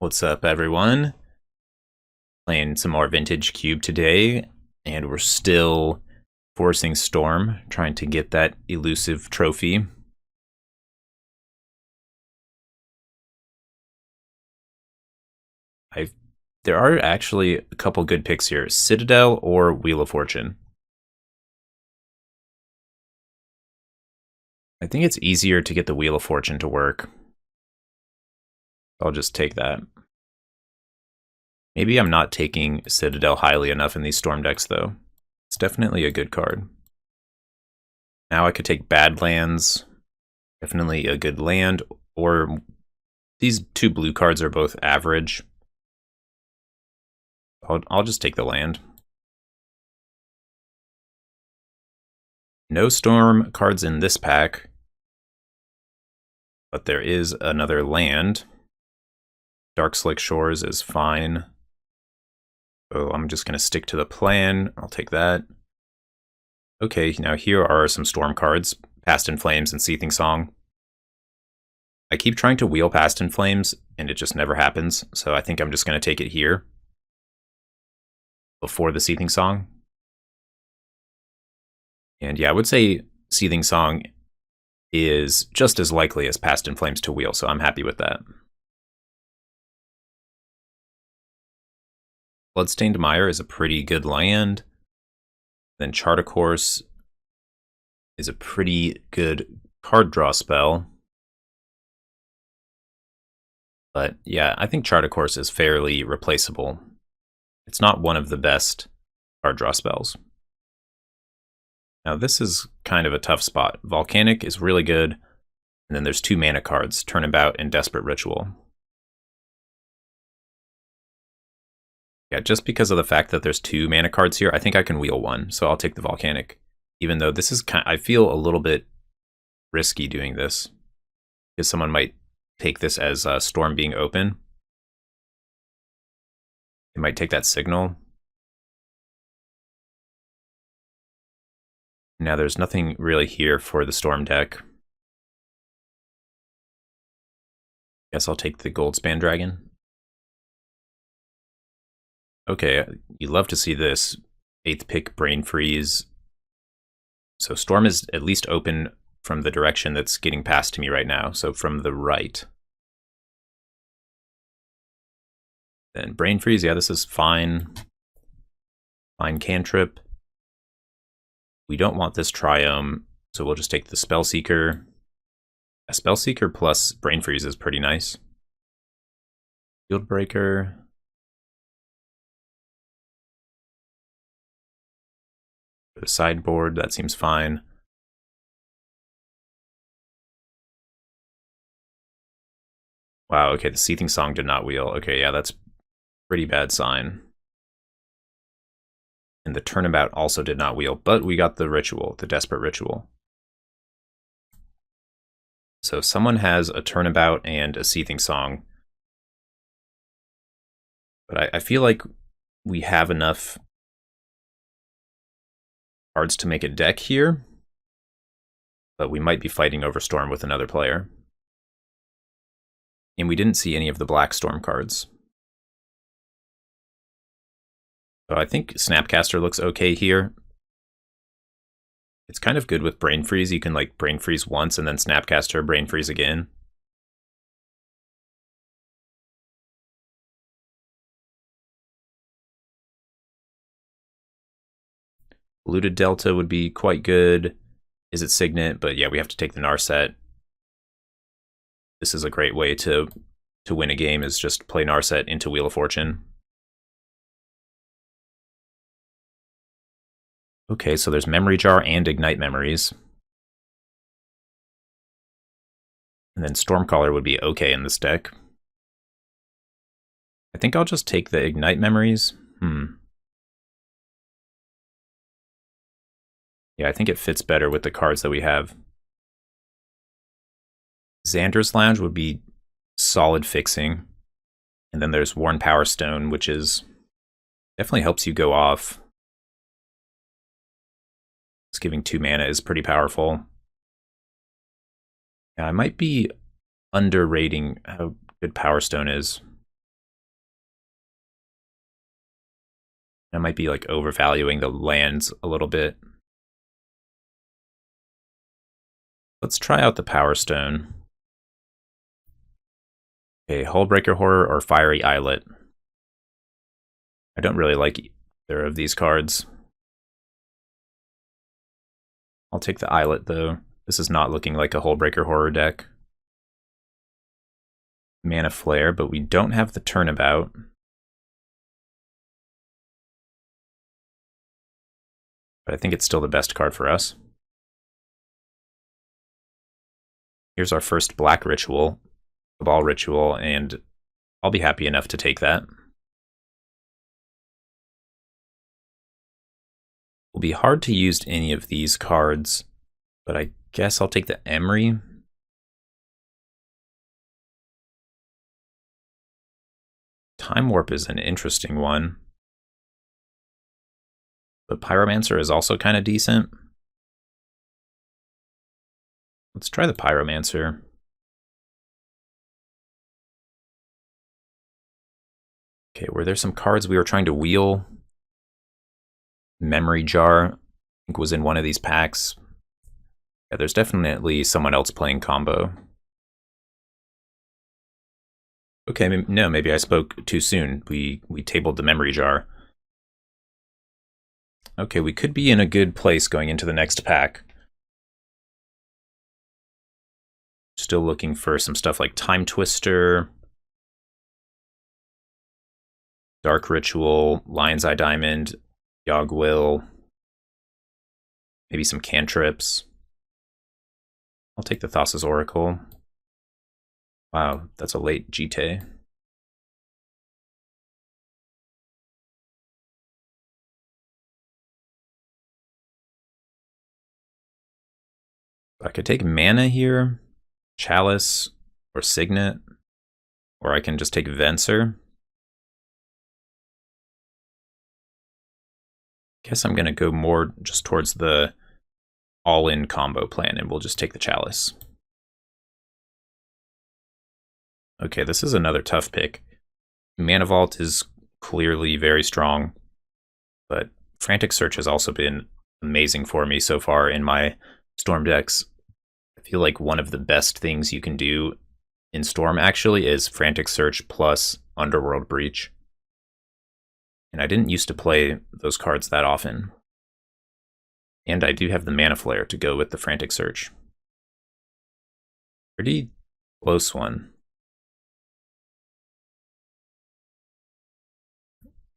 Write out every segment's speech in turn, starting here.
What's up, everyone? Playing some more Vintage Cube today, and we're still forcing Storm, trying to get that elusive trophy. There are actually a couple good picks here, Citadel or Wheel of Fortune. I think it's easier to get the Wheel of Fortune to work. I'll just take that. Maybe I'm not taking Citadel highly enough in these Storm decks, though. It's definitely a good card. Now I could take Badlands, definitely a good land, or these two blue cards are both average. I'll just take the land. No Storm cards in this pack, but there is another land. Dark Slick Shores is fine. So I'm just going to stick to the plan. I'll take that. Okay, now here are some Storm cards. Past in Flames and Seething Song. I keep trying to wheel Past in Flames, and it just never happens, so I think I'm just going to take it here before the Seething Song. And yeah, I would say Seething Song is just as likely as Past in Flames to wheel, so I'm happy with that. Bloodstained Mire is a pretty good land. Then Chart a Course is a pretty good card draw spell. But yeah, I think Chart a Course is fairly replaceable. It's not one of the best card draw spells. Now this is kind of a tough spot. Volcanic is really good, and then there's two mana cards, Turnabout and Desperate Ritual. Yeah, just because of the fact that there's two mana cards here, I think I can wheel one, so I'll take the Volcanic. Even though this is I feel a little bit risky doing this, because someone might take this as Storm being open. They might take that signal. Now there's nothing really here for the Storm deck. Guess I'll take the Goldspan Dragon. Okay, you love to see this. 8th pick Brain Freeze. So Storm is at least open from the direction that's getting passed to me right now, so from the right. Then Brain Freeze, yeah, this is fine. Fine cantrip. We don't want this Triome, so we'll just take the Spellseeker. A Spellseeker plus Brain Freeze is pretty nice. Field Breaker. For the sideboard, that seems fine. Wow, okay, the Seething Song did not wheel. Okay, yeah, that's pretty bad sign. And the Turnabout also did not wheel, but we got the Ritual, the Desperate Ritual. So someone has a Turnabout and a Seething Song. But I feel like we have enough cards to make a deck here, but we might be fighting over Storm with another player. And we didn't see any of the black Storm cards. So I think Snapcaster looks okay here. It's kind of good with Brain Freeze. You can like Brain Freeze once and then Snapcaster, Brain Freeze again. Polluted Delta would be quite good. Is it Signet? But yeah, we have to take the Narset. This is a great way to win a game, is just play Narset into Wheel of Fortune. Okay, so there's Memory Jar and Ignite Memories. And then Stormcaller would be okay in this deck. I think I'll just take the Ignite Memories. Yeah, I think it fits better with the cards that we have. Xander's Lounge would be solid fixing. And then there's Worn Power Stone, which is definitely helps you go off. It's giving 2 mana is pretty powerful. Yeah, I might be underrating how good Power Stone is. I might be like overvaluing the lands a little bit. Let's try out the Power Stone. Okay, Hullbreaker Horror or Fiery Islet. I don't really like either of these cards. I'll take the Islet though. This is not looking like a Hullbreaker Horror deck. Mana Flare, but we don't have the Turnabout. But I think it's still the best card for us. Here's our first black ritual, Cabal Ritual, and I'll be happy enough to take that. Will be hard to use any of these cards, but I guess I'll take the Emery. Time Warp is an interesting one, but Pyromancer is also kind of decent. Let's try the Pyromancer. Okay, were there some cards we were trying to wheel? Memory Jar, I think, was in one of these packs. Yeah, there's definitely someone else playing combo. Okay, no, maybe I spoke too soon. We tabled the Memory Jar. Okay, we could be in a good place going into the next pack. Still looking for some stuff like Time Twister, Dark Ritual, Lion's Eye Diamond, Yogg-Will, maybe some cantrips. I'll take the Thassa's Oracle. Wow, that's a late GT. I could take Mana here, Chalice, or Signet, or I can just take Venser. Guess I'm gonna go more just towards the all-in combo plan, and we'll just take the Chalice. Okay, this is another tough pick. Mana Vault is clearly very strong, but Frantic Search has also been amazing for me so far in my Storm decks. I feel like one of the best things you can do in Storm actually is Frantic Search plus Underworld Breach. And I didn't used to play those cards that often. And I do have the Mana Flare to go with the Frantic Search. Pretty close one.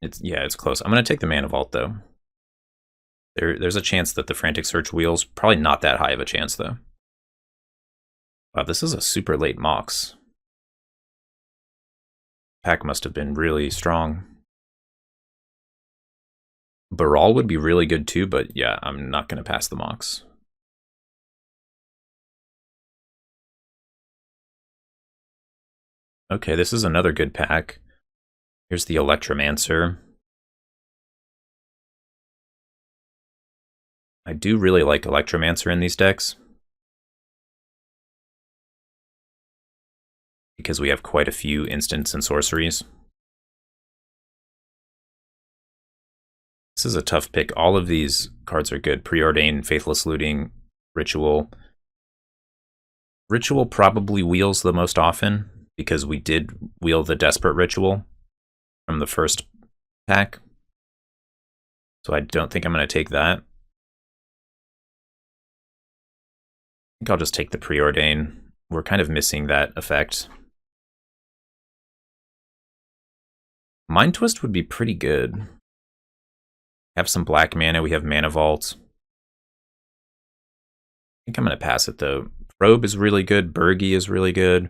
It's close. I'm going to take the Mana Vault, though. There's a chance that the Frantic Search wheels. Probably not that high of a chance, though. Wow, this is a super late Mox. Pack must have been really strong. Baral would be really good too, but yeah, I'm not going to pass the Mox. Okay, this is another good pack. Here's the Electromancer. I do really like Electromancer in these decks, because we have quite a few instants and sorceries. This is a tough pick. All of these cards are good. Preordain, Faithless Looting, Ritual. Ritual probably wheels the most often, because we did wheel the Desperate Ritual from the first pack. So I don't think I'm going to take that. I think I'll just take the Preordain. We're kind of missing that effect. Mind Twist would be pretty good. Have some black mana, we have Mana Vault. I think I'm going to pass it though. Probe is really good, Burgi is really good. I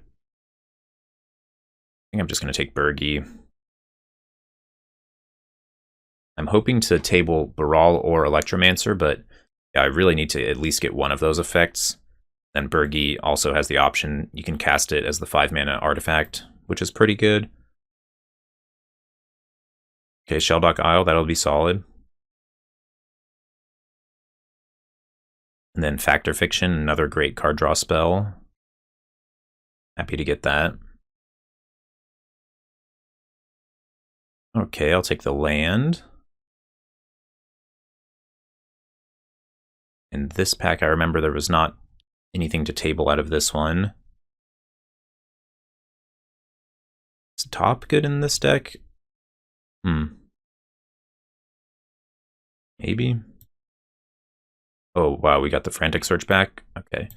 think I'm just going to take Burgi. I'm hoping to table Baral or Electromancer, but yeah, I really need to at least get one of those effects. Then Burgi also has the option, you can cast it as the 5-mana artifact, which is pretty good. Okay, Shelldock Isle, that'll be solid. And then Factor Fiction, another great card draw spell. Happy to get that. Okay, I'll take the land. In this pack, I remember there was not anything to table out of this one. Is top good in this deck? Maybe. Oh, wow, we got the Frantic Search back? Okay.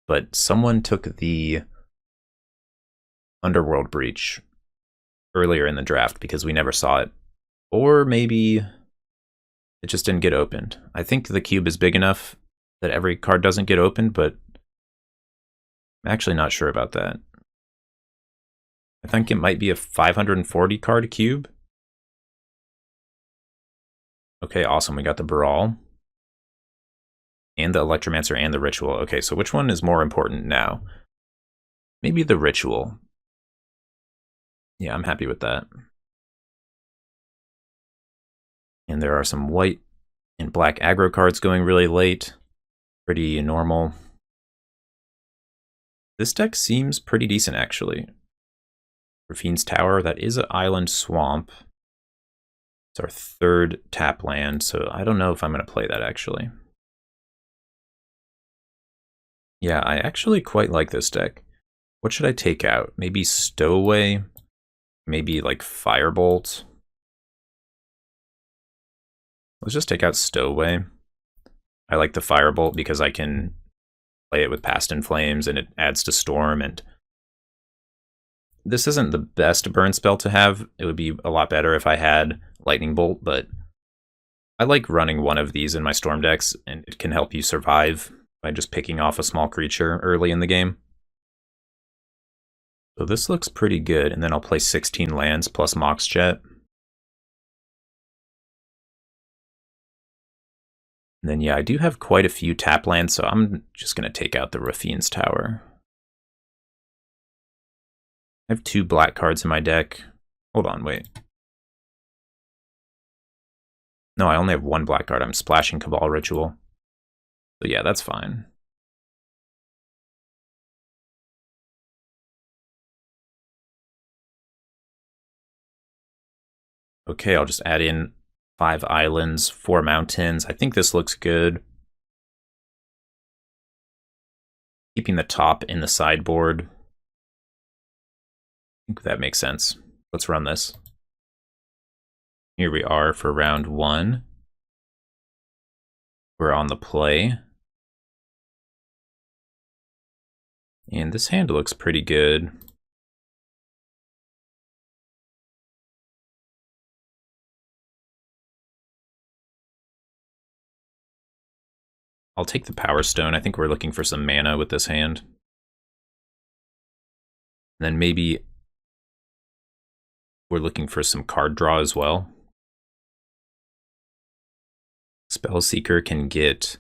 But someone took the Underworld Breach earlier in the draft because we never saw it. Or maybe it just didn't get opened. I think the cube is big enough that every card doesn't get opened, but I'm actually not sure about that. I think it might be a 540 card cube. Okay, awesome. We got the Brawl. And the Electromancer and the Ritual. Okay, so which one is more important now? Maybe the Ritual. Yeah, I'm happy with that. And there are some white and black aggro cards going really late. Pretty normal. This deck seems pretty decent, actually. Rafine's Tower, that is an island swamp. It's our third tap land, so I don't know if I'm going to play that, actually. Yeah, I actually quite like this deck. What should I take out? Maybe Stowaway? Maybe like Firebolt? Let's just take out Stowaway. I like the Firebolt because I can play it with Past in Flames and it adds to Storm, and this isn't the best burn spell to have. It would be a lot better if I had Lightning Bolt, but I like running one of these in my Storm decks, and it can help you survive by just picking off a small creature early in the game. So this looks pretty good, and then I'll play 16 lands plus Mox Jet. And then yeah, I do have quite a few tap lands, so I'm just going to take out the Rafine's Tower. I have 2 black cards in my deck. Hold on, wait. No, I only have 1 black card. I'm splashing Cabal Ritual. So yeah, that's fine. Okay, I'll just add in 5 islands, 4 mountains. I think this looks good. Keeping the top in the sideboard. I think that makes sense. Let's run this. Here we are for round 1. We're on the play. And this hand looks pretty good. I'll take the Power Stone. I think we're looking for some mana with this hand. And then maybe we're looking for some card draw as well. Spellseeker can get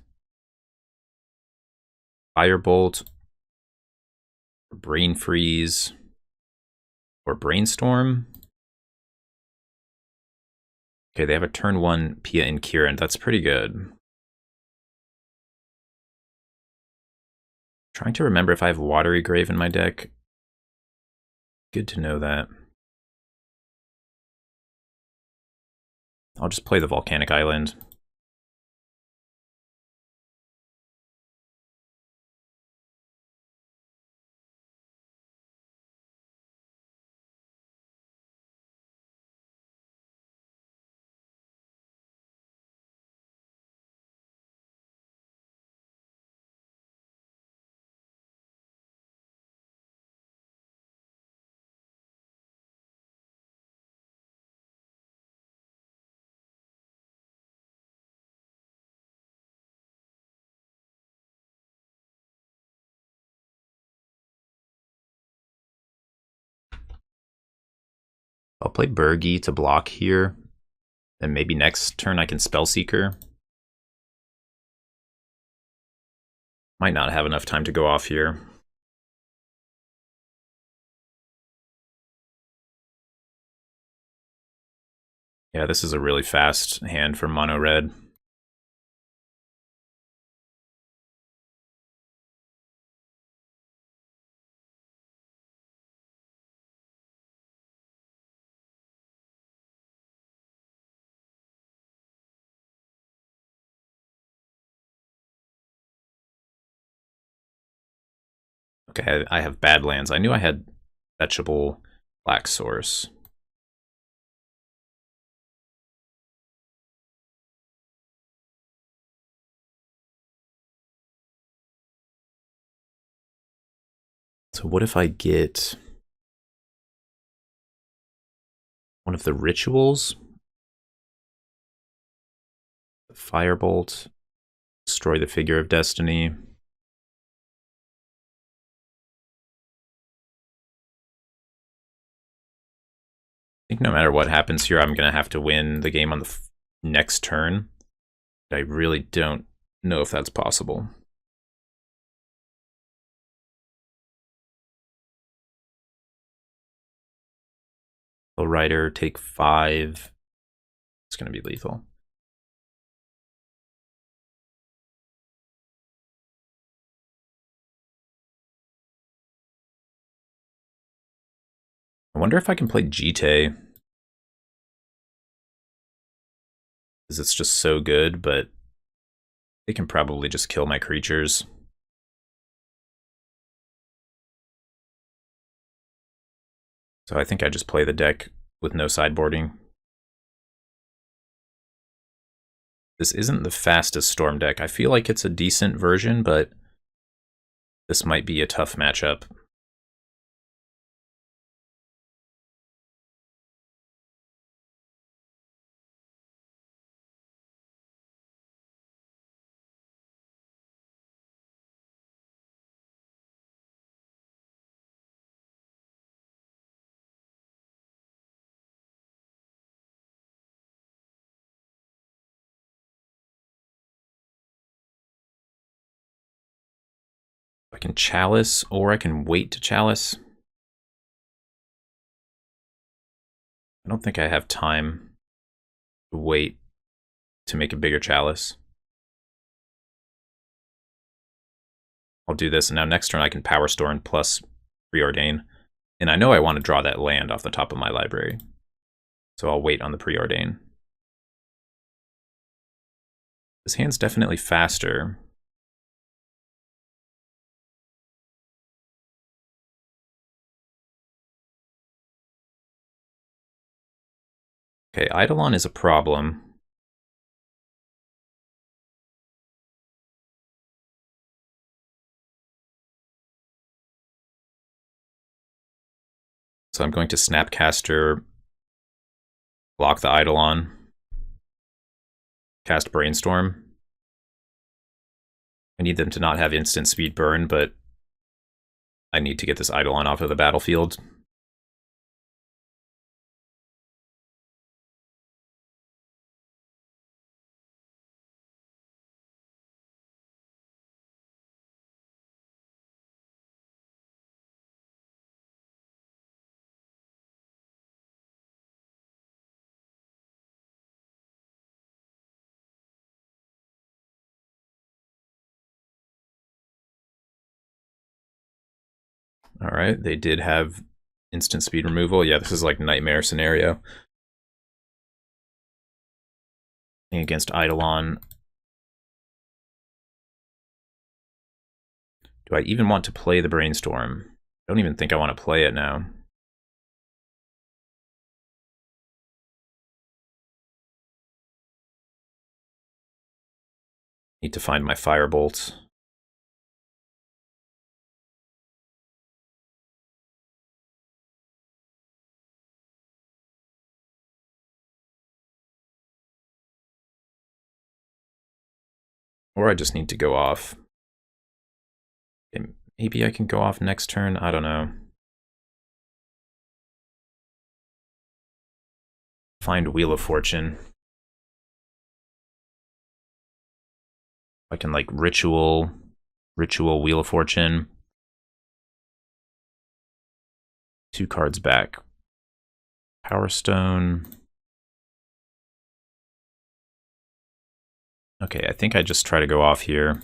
Firebolt, Brain Freeze, or Brainstorm. Okay, they have a turn 1 Pia and Kieran. That's pretty good. Trying to remember if I have Watery Grave in my deck. Good to know that. I'll just play the Volcanic Island. I'll play Burgi to block here. Then maybe next turn I can Spellseeker. Might not have enough time to go off here. Yeah, this is a really fast hand for mono red. Okay, I have bad lands. I knew I had fetchable black source. So what if I get one of the rituals? Firebolt, destroy the figure of destiny. I think no matter what happens here, I'm going to have to win the game on the next turn. I really don't know if that's possible. Low Rider, take 5. It's going to be lethal. I wonder if I can play Jite. Because it's just so good, but they can probably just kill my creatures. So I think I just play the deck with no sideboarding. This isn't the fastest Storm deck. I feel like it's a decent version, but this might be a tough matchup. I can Chalice, or I can wait to Chalice. I don't think I have time to wait to make a bigger Chalice. I'll do this, and now next turn I can Power Storm plus Preordain. And I know I want to draw that land off the top of my library. So I'll wait on the Preordain. This hand's definitely faster. Okay, Eidolon is a problem. So I'm going to Snapcaster, block the Eidolon, cast Brainstorm. I need them to not have instant speed burn, but I need to get this Eidolon off of the battlefield. All right, they did have instant speed removal. Yeah, this is like nightmare scenario. Against Eidolon. Do I even want to play the Brainstorm? I don't even think I want to play it now. Need to find my Firebolt. Or I just need to go off. Okay, maybe I can go off next turn. I don't know. Find Wheel of Fortune. I can like ritual Wheel of Fortune. 2 cards back. Power Stone. Okay, I think I just try to go off here.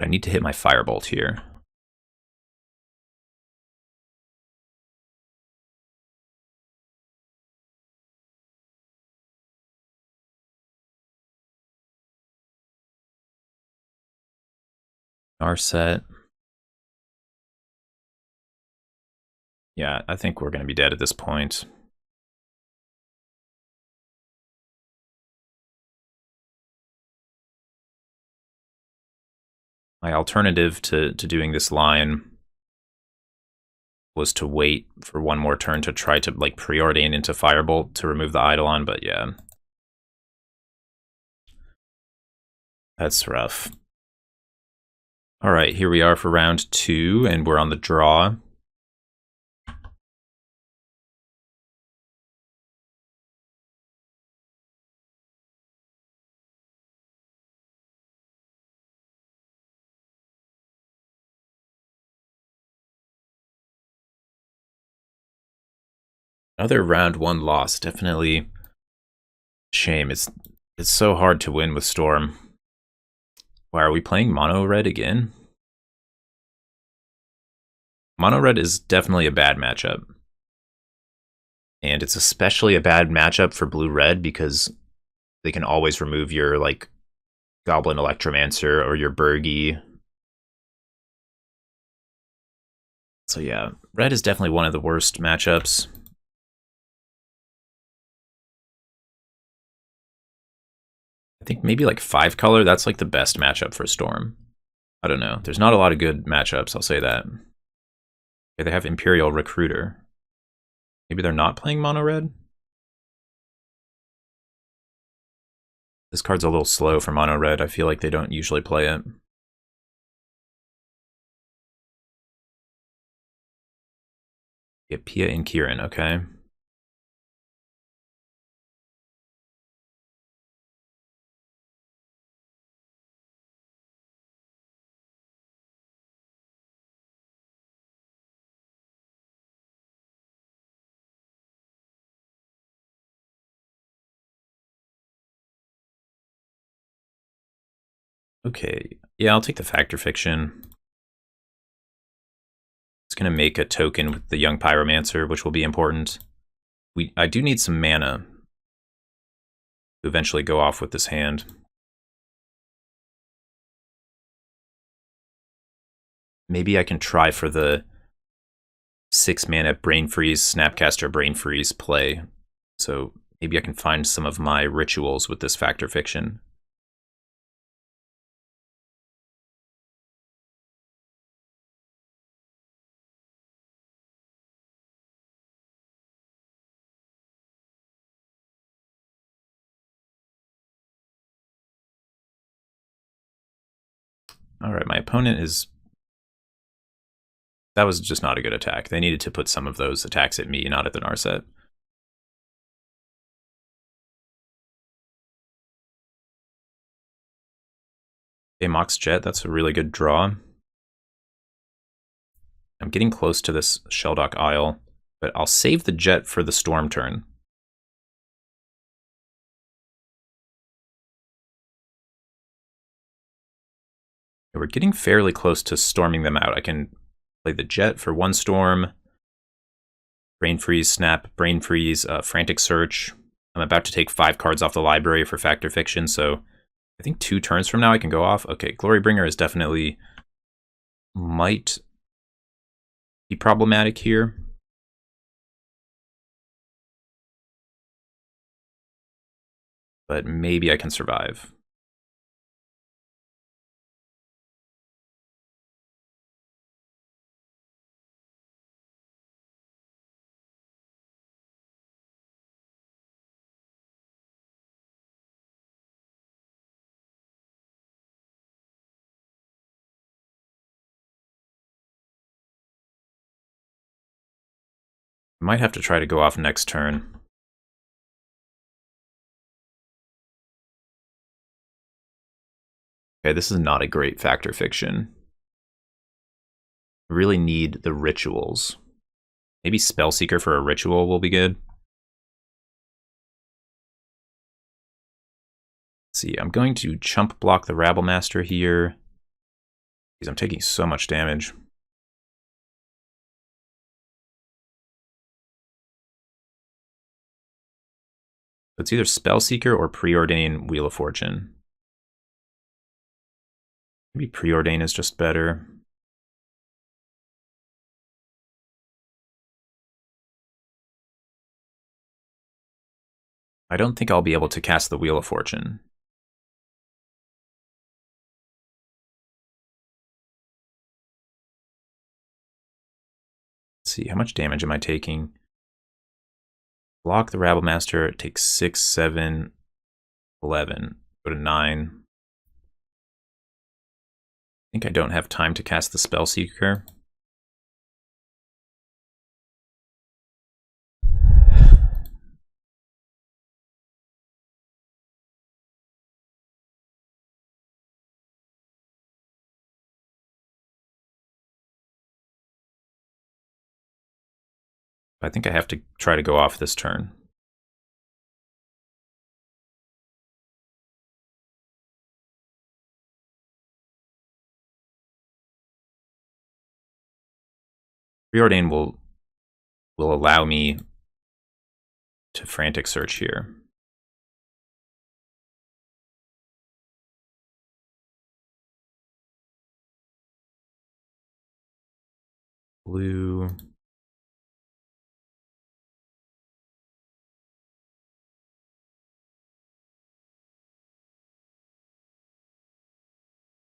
I need to hit my firebolt here. Our set. Yeah, I think we're going to be dead at this point. My alternative to doing this line was to wait for one more turn to try to like preordain into Firebolt to remove the Eidolon, but yeah. That's rough. Alright, here we are for round 2, and we're on the draw. Another round 1 loss, definitely shame. It's so hard to win with Storm. Why are we playing mono red again? Mono red is definitely a bad matchup. And it's especially a bad matchup for blue red because they can always remove your like Goblin Electromancer or your Burgy. So yeah, red is definitely one of the worst matchups. I think maybe like 5 color, that's like the best matchup for Storm. I don't know. There's not a lot of good matchups, I'll say that. Okay, they have Imperial Recruiter. Maybe they're not playing mono red? This card's a little slow for mono red. I feel like they don't usually play it. Yeah, Pia and Kieran, okay. Okay, yeah, I'll take the Factor Fiction. It's gonna make a token with the Young Pyromancer, which will be important. I do need some mana to eventually go off with this hand. Maybe I can try for the 6 mana Brain Freeze, Snapcaster Brain Freeze play. So maybe I can find some of my rituals with this Factor Fiction. Alright, my opponent is... That was just not a good attack. They needed to put some of those attacks at me, not at the Narset. Okay, Mox Jet, that's a really good draw. I'm getting close to this Shelldock Isle, but I'll save the Jet for the Storm turn. We're getting fairly close to storming them out. I can play the Jet for 1 Storm, Brain Freeze, Snap, Brain Freeze, Frantic Search. I'm about to take 5 cards off the library for Factor Fiction, so I think 2 turns from now I can go off. Okay, Glorybringer is definitely... might be problematic here. But maybe I can survive. Might have to try to go off next turn. Okay, this is not a great Factor Fiction. I really need the rituals. Maybe Spellseeker for a ritual will be good. Let's see, I'm going to chump block the Rabblemaster here. I'm taking so much damage. It's either Spellseeker or Preordain Wheel of Fortune. Maybe Preordain is just better. I don't think I'll be able to cast the Wheel of Fortune. Let's see, how much damage am I taking? Block the Rabblemaster, it takes 6, 7, 11. Go to 9. I think I don't have time to cast the Spellseeker. I think I have to try to go off this turn. Preordain will allow me to Frantic Search here. Blue.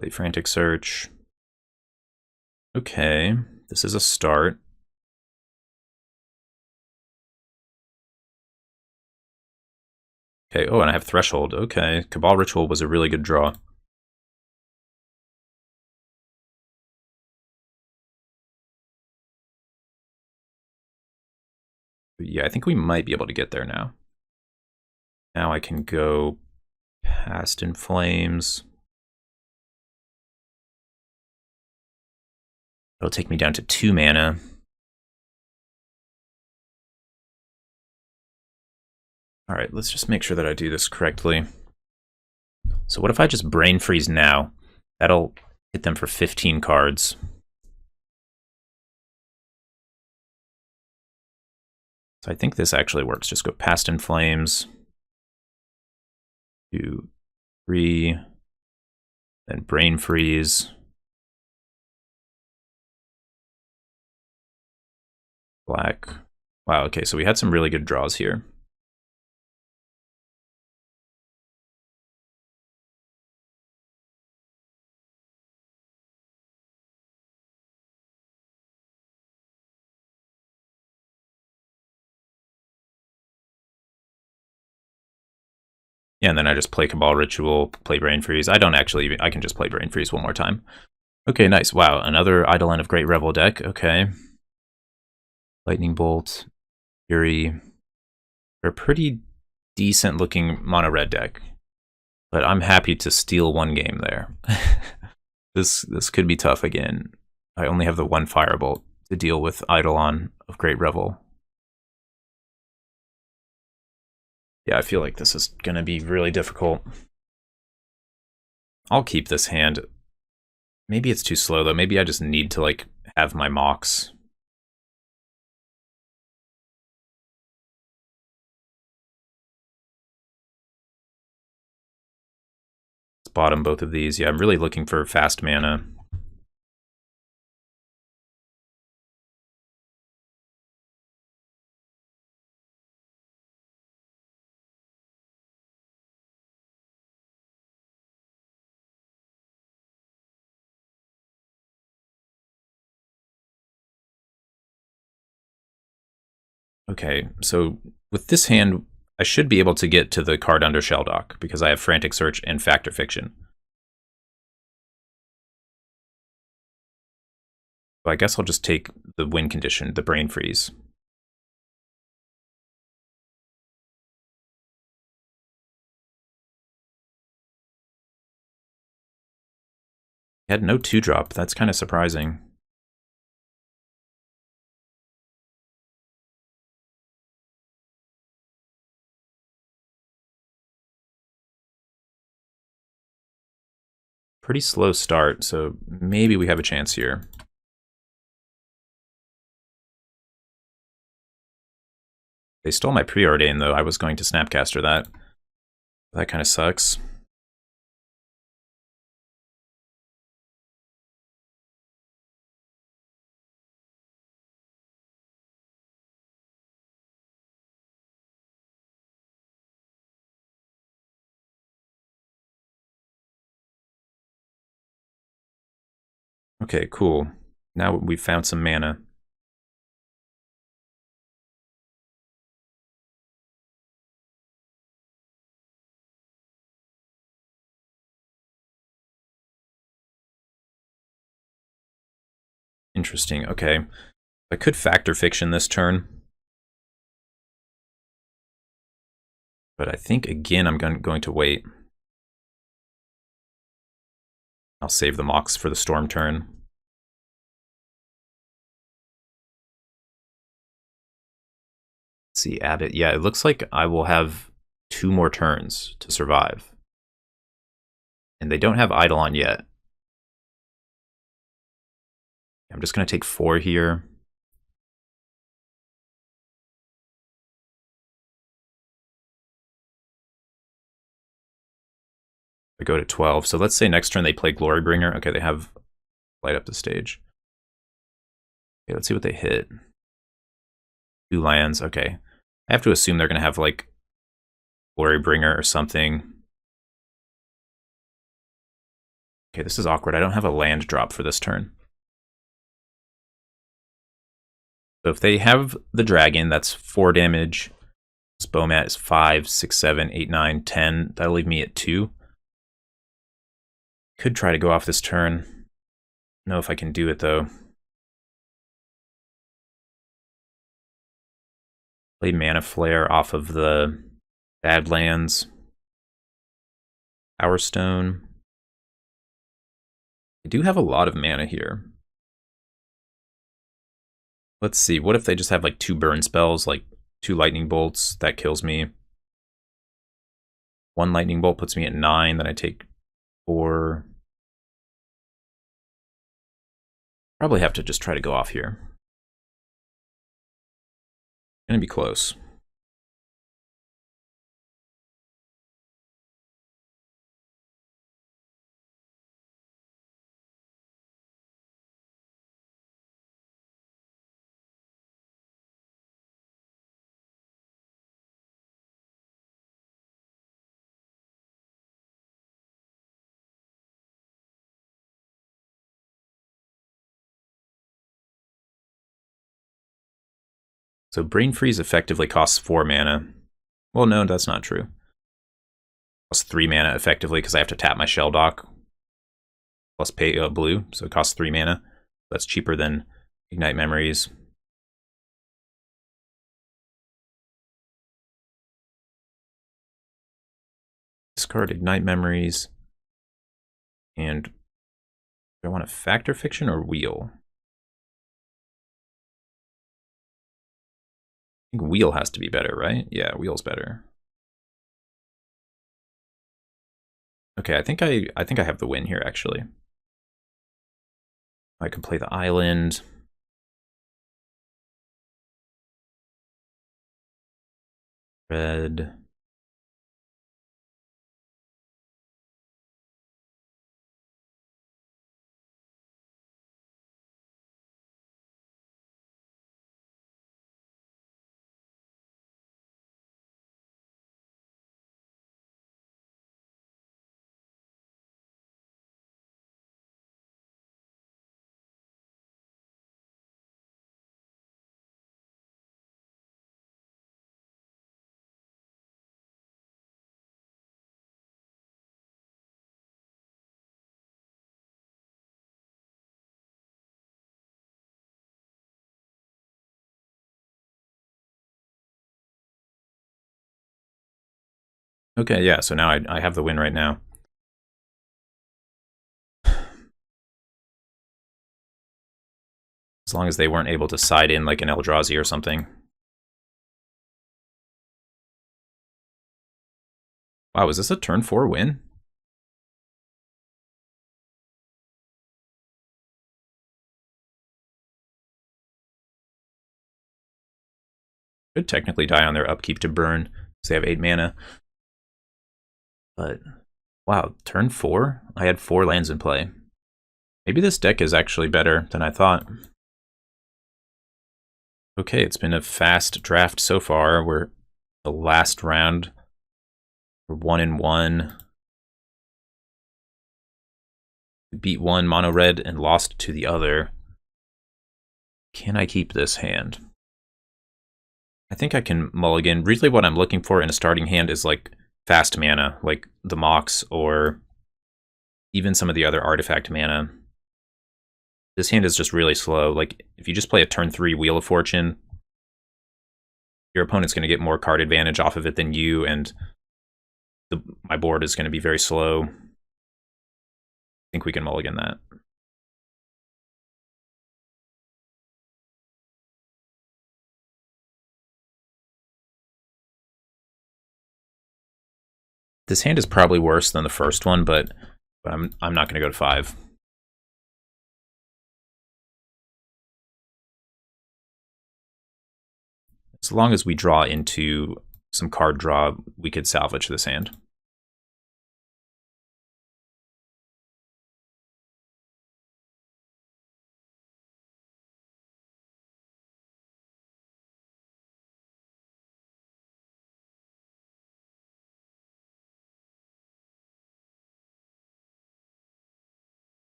Play Frantic Search. Okay, this is a start. Okay, oh, and I have Threshold. Okay, Cabal Ritual was a really good draw. Yeah, I think we might be able to get there now. Now I can go Past in Flames. It'll take me down to 2 mana. All right, let's just make sure that I do this correctly. So what if I just Brain Freeze now? That'll hit them for 15 cards. So I think this actually works. Just go Past in Flames. 2, 3. Then Brain Freeze. Black. Wow, okay, so we had some really good draws here. Yeah, and then I just play Cabal Ritual, play Brain Freeze. I don't actually, I can just play Brain Freeze one more time. Okay, nice. Wow, another Eidolon of Great Revel deck. Okay. Lightning Bolt, Fury. They're a pretty decent looking mono red deck. But I'm happy to steal one game there. This could be tough again. I only have the one Firebolt to deal with Eidolon of Great Revel. Yeah, I feel like this is going to be really difficult. I'll keep this hand. Maybe it's too slow, though. Maybe I just need to, like, have my Mox. Let's bottom both of these. Yeah, I'm really looking for fast mana. Okay, so with this hand, I should be able to get to the card under Shelldock because I have Frantic Search and Fact or Fiction. So I guess I'll just take the win condition, the Brain Freeze. I had no 2-drop. That's kind of surprising. Pretty slow start, so maybe we have a chance here. They stole my preordain, though. I was going to Snapcaster that. That kind of sucks. Okay, cool. Now we've found some mana. Interesting, okay. I could Factor Fiction this turn. But I think, again, I'm going to wait. I'll save the Mox for the Storm turn. Let's see, Abbott. Yeah, it looks like I will have 2 more turns to survive. And they don't have Eidolon yet. I'm just going to take 4 here. I go to 12. So let's say next turn they play Glorybringer. Okay, they have light up the stage. Okay, let's see what they hit. 2 lands. Okay. I have to assume they're going to have, like, Glorybringer or something. Okay, this is awkward. I don't have a land drop for this turn. So if they have the dragon, that's 4 damage. This Bowmat is 5, 6, 7, 8, 9, 10. That'll leave me at 2. Could try to go off this turn. Don't know if I can do it, though. Play Mana Flare off of the Badlands. Power Stone. I do have a lot of mana here. Let's see, what if they just have like 2 burn spells, like 2 lightning bolts, that kills me. 1 lightning bolt puts me at 9, then I take 4. Probably have to just try to go off here. Gonna be close. So Brain Freeze effectively costs 4 mana. Well, no, that's not true. Costs 3 mana effectively because I have to tap my Shell Dock. Plus pay blue, so it costs 3 mana. That's cheaper than Ignite Memories. Discard Ignite Memories. And do I want to Factor Fiction or Wheel? I think Wheel has to be better, right? Yeah, Wheel's better. Okay, I think I have the win here, actually. I can play the island. Red. Okay, yeah, so now I have the win right now. As long as they weren't able to side in like an Eldrazi or something. Wow, is this a turn 4 win? Could technically die on their upkeep to burn, because they have 8 mana. But, wow, turn 4? I had 4 lands in play. Maybe this deck is actually better than I thought. Okay, it's been a fast draft so far. We're the last round. We're 1-1. We beat one mono red and lost to the other. Can I keep this hand? I think I can mulligan. Really what I'm looking for in a starting hand is like fast mana, like the Mox or even some of the other artifact mana. This hand is just really slow. Like, if you just play a turn 3 Wheel of Fortune, your opponent's going to get more card advantage off of it than you, and my board is going to be very slow. I think we can mulligan that. This hand is probably worse than the first one, but I'm not going to go to 5. As long as we draw into some card draw, we could salvage this hand.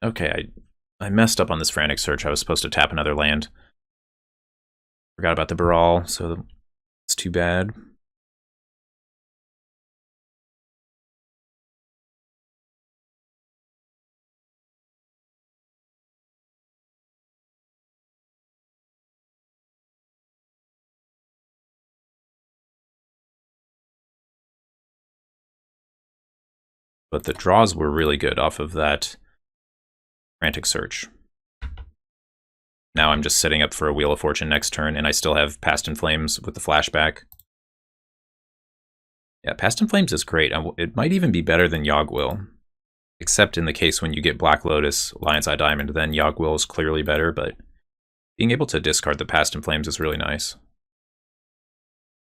Okay, I messed up on this frantic search. I was supposed to tap another land. Forgot about the Baral, so it's too bad. But the draws were really good off of that frantic search. Now I'm just setting up for a Wheel of Fortune next turn, and I still have Past in Flames with the flashback. Yeah, Past in Flames is great. It might even be better than Yogg-Will. Except in the case when you get Black Lotus, Lion's Eye Diamond, then Yogg-Will is clearly better, but being able to discard the Past in Flames is really nice.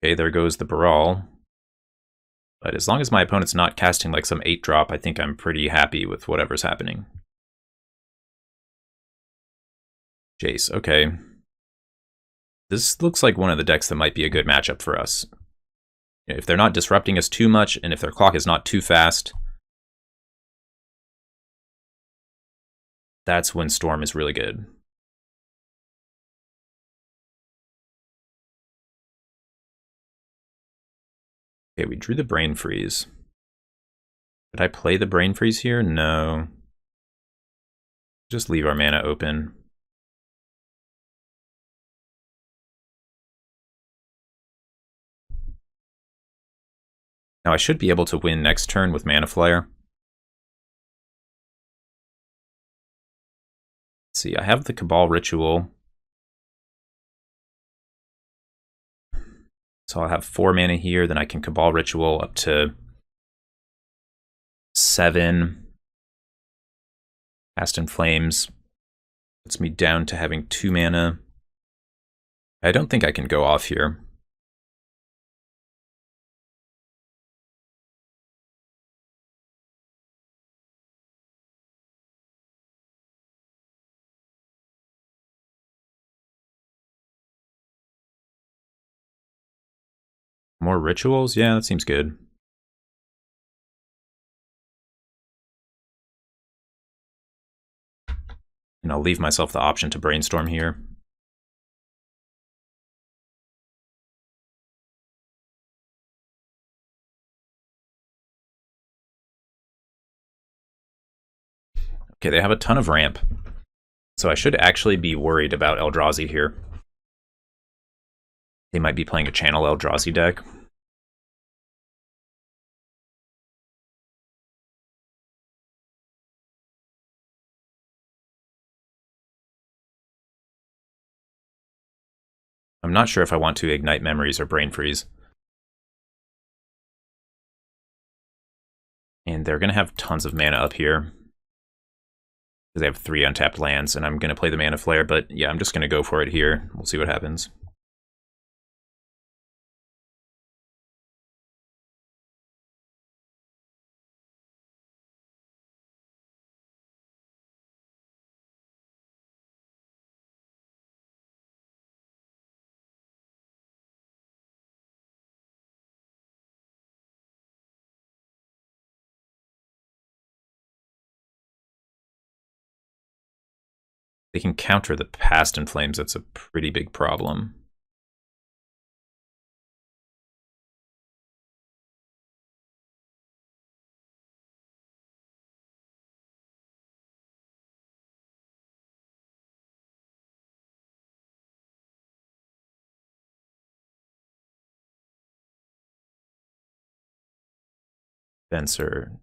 Okay, there goes the Baral. But as long as my opponent's not casting like some 8-drop, I think I'm pretty happy with whatever's happening. Jace, okay. This looks like one of the decks that might be a good matchup for us. If they're not disrupting us too much, and if their clock is not too fast, that's when Storm is really good. Okay, we drew the Brain Freeze. Did I play the Brain Freeze here? No. Just leave our mana open. Now I should be able to win next turn with Mana Flare. Let's see, I have the Cabal Ritual. So I'll have 4 mana here, then I can Cabal Ritual up to 7. Past in Flames puts me down to having 2 mana. I don't think I can go off here. More rituals? Yeah, that seems good. And I'll leave myself the option to brainstorm here. Okay, they have a ton of ramp. So I should actually be worried about Eldrazi here. They might be playing a Channel Eldrazi deck. I'm not sure if I want to Ignite Memories or Brain Freeze. And they're going to have tons of mana up here. They have 3 untapped lands, and I'm going to play the Mana Flare, but yeah, I'm just going to go for it here. We'll see what happens. They can counter the Past in Flames. That's a pretty big problem. Venser.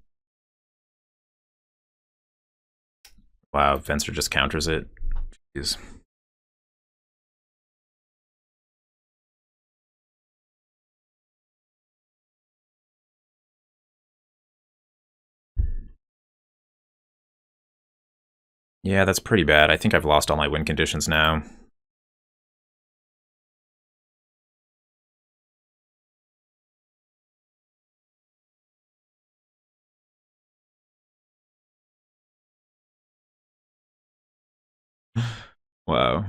Wow, Venser just counters it. Jeez. Yeah, that's pretty bad. I think I've lost all my win conditions now. Wow.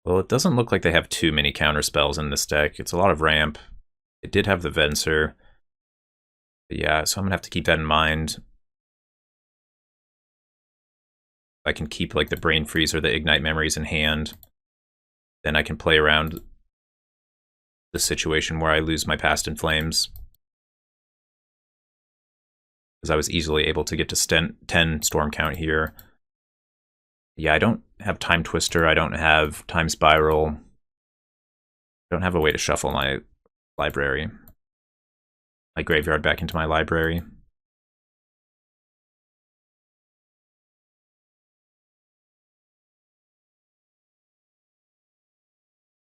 Well, it doesn't look like they have too many counter spells in this deck. It's a lot of ramp. It did have the Venser. But yeah, so I'm going to have to keep that in mind. I can keep like the Brain Freeze or the Ignite Memories in hand. Then I can play around the situation where I lose my Past in Flames. Because I was easily able to get to 10 Storm Count here. Yeah, I don't have Time Twister. I don't have Time Spiral. I don't have a way to shuffle my library. My graveyard back into my library.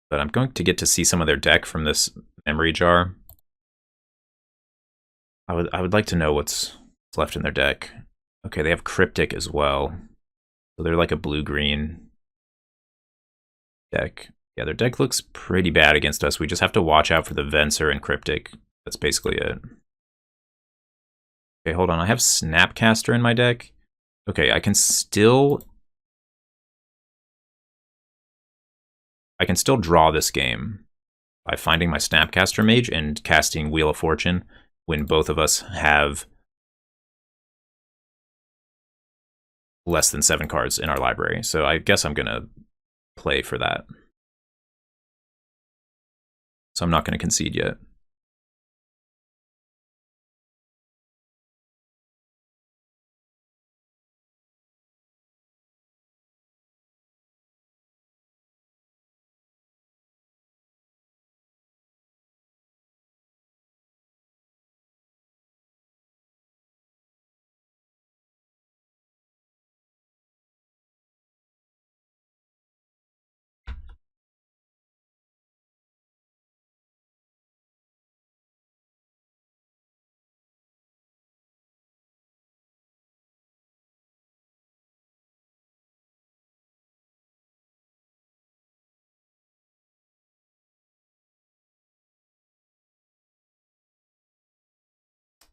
But I'm going to get to see some of their deck from this memory jar. I would like to know what's left in their deck. Okay, they have Cryptic as well. So they're like a blue-green deck. Yeah, their deck looks pretty bad against us. We just have to watch out for the Venser and Cryptic. That's basically it. Okay, hold on. I have Snapcaster in my deck. Okay, I can still draw this game by finding my Snapcaster Mage and casting Wheel of Fortune when both of us have less than 7 cards in our library. So I guess I'm going to play for that. So I'm not going to concede yet.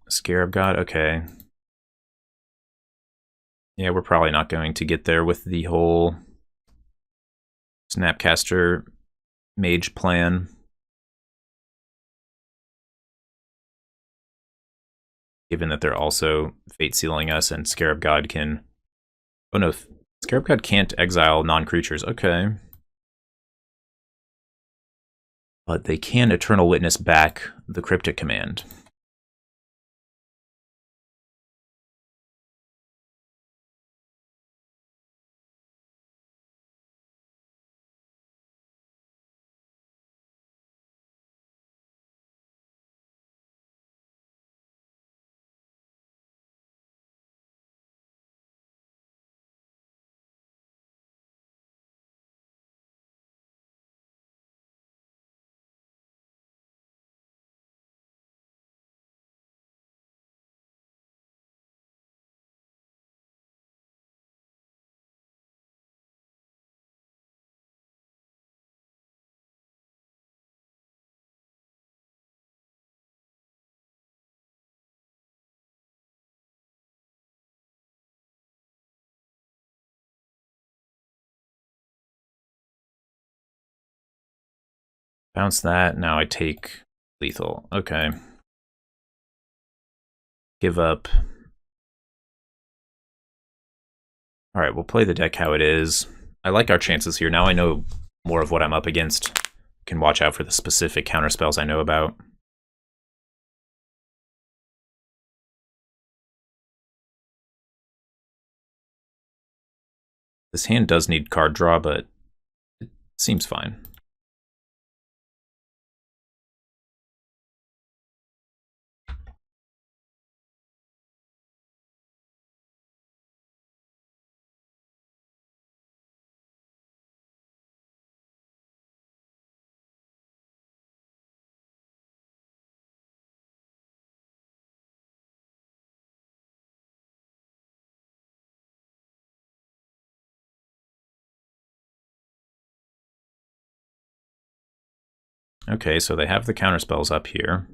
Scarab God, okay. Yeah, we're probably not going to get there with the whole Snapcaster Mage plan. Given that they're also Fate Sealing us and Scarab God can... Oh no, Scarab God can't exile non-creatures, okay. But they can Eternal Witness back the Cryptic command. Bounce that, now I take lethal. Okay. Give up. Alright, we'll play the deck how it is. I like our chances here. Now I know more of what I'm up against. Can watch out for the specific counterspells I know about. This hand does need card draw, but it seems fine. Okay, so they have the counterspells up here.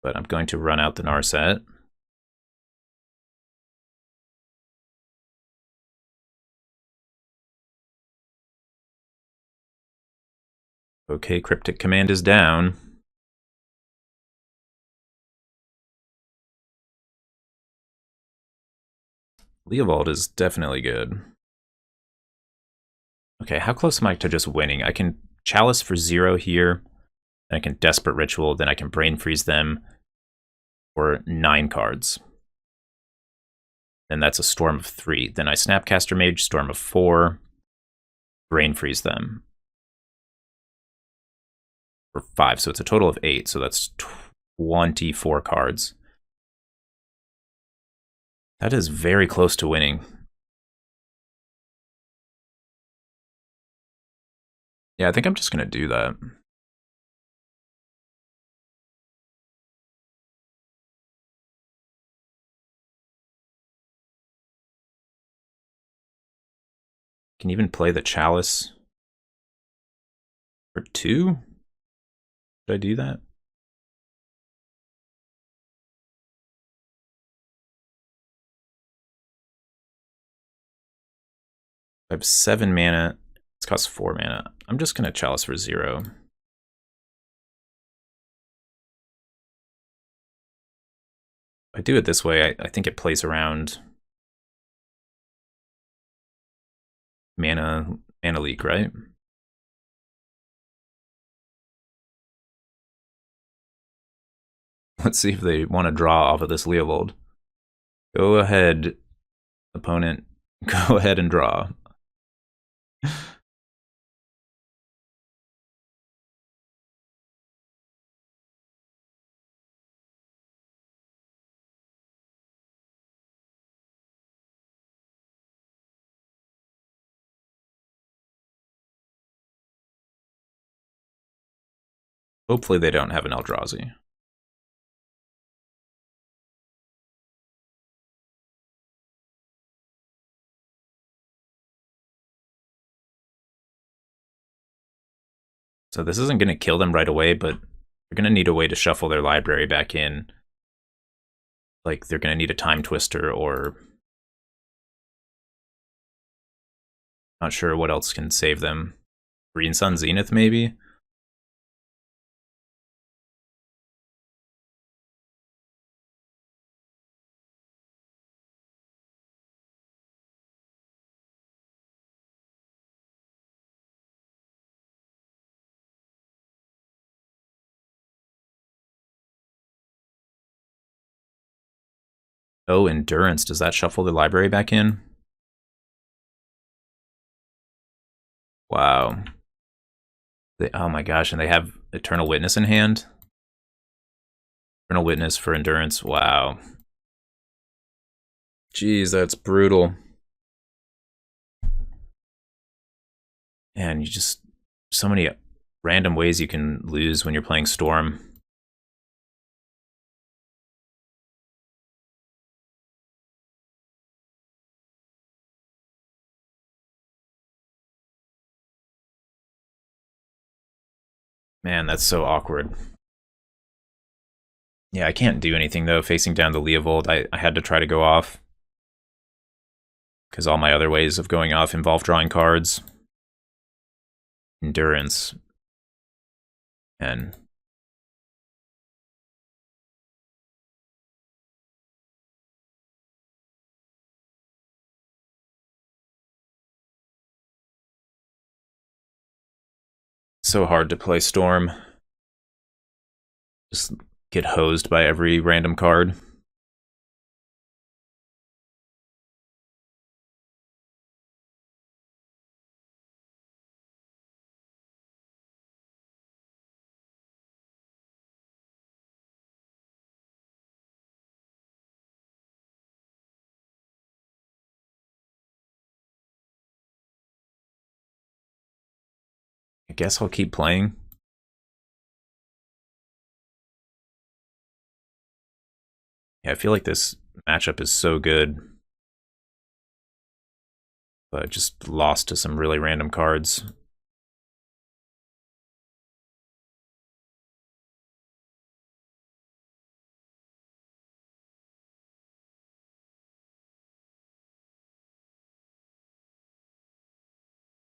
But I'm going to run out the Narset. Okay, Cryptic Command is down. Leovold is definitely good. Okay, how close am I to just winning? I can Chalice for 0 here, then I can Desperate Ritual, then I can Brain Freeze them for 9 cards. Then that's a Storm of 3. Then I Snapcaster Mage, Storm of 4, Brain Freeze them for 5. So it's a total of 8, so that's 24 cards. That is very close to winning. Yeah, I think I'm just going to do that. Can even play the Chalice for 2? Should I do that? I have 7 mana. It's cost 4 mana. I'm just gonna Chalice for 0. If I do it this way, I think it plays around mana leak, right? Let's see if they want to draw off of this Leovold. Go ahead, opponent. Go ahead and draw. Hopefully they don't have an Eldrazi. So this isn't going to kill them right away, but they're going to need a way to shuffle their library back in. Like, they're going to need a Time Twister, or not sure what else can save them. Green Sun Zenith, maybe? Oh, Endurance. Does that shuffle the library back in? Wow. Oh my gosh, and they have Eternal Witness in hand? Eternal Witness for Endurance. Wow. Jeez, that's brutal. And you just... so many random ways you can lose when you're playing Storm. Man, that's so awkward. Yeah, I can't do anything, though, facing down the Leovold. I had to try to go off. Because all my other ways of going off involve drawing cards. endurance. And so hard to play Storm. Just get hosed by every random card. I guess I'll keep playing. Yeah, I feel like this matchup is so good. But I just lost to some really random cards.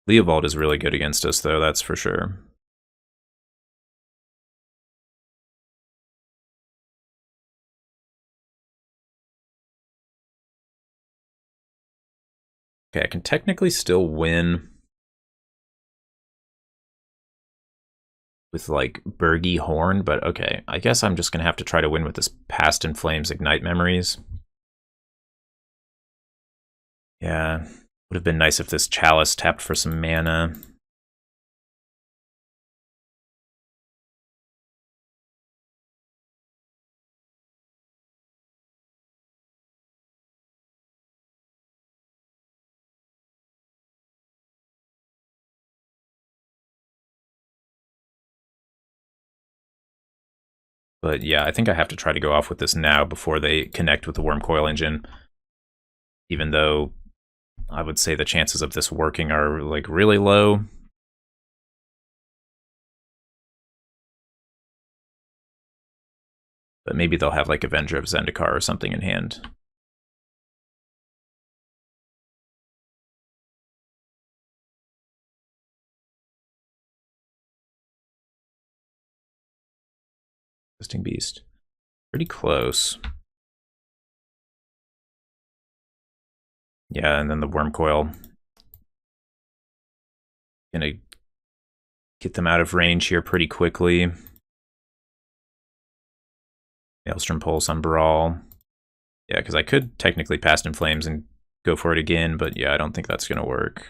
Leovold is really good against us, though, that's for sure. Okay, I can technically still win with, like, Bergy Horn, but okay, I guess I'm just going to have to try to win with this Past in Flames Ignite Memories. Yeah, would have been nice if this Chalice tapped for some mana. But yeah, I think I have to try to go off with this now before they connect with the Wormcoil engine. Even though I would say the chances of this working are like really low. But maybe they'll have like Avenger of Zendikar or something in hand. Twisting Beast. Pretty close. Yeah, and then the Wormcoil. Gonna get them out of range here pretty quickly. Maelstrom Pulse on Brawl. Yeah, because I could technically Past in Flames and go for it again, but yeah, I don't think that's gonna work.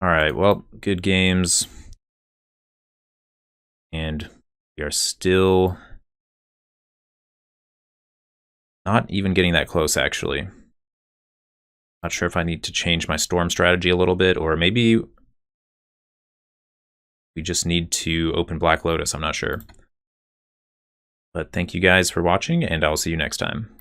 Alright, well, good games. And we are still not even getting that close, actually. Not sure if I need to change my Storm strategy a little bit, or maybe we just need to open Black Lotus, I'm not sure. But thank you guys for watching, and I'll see you next time.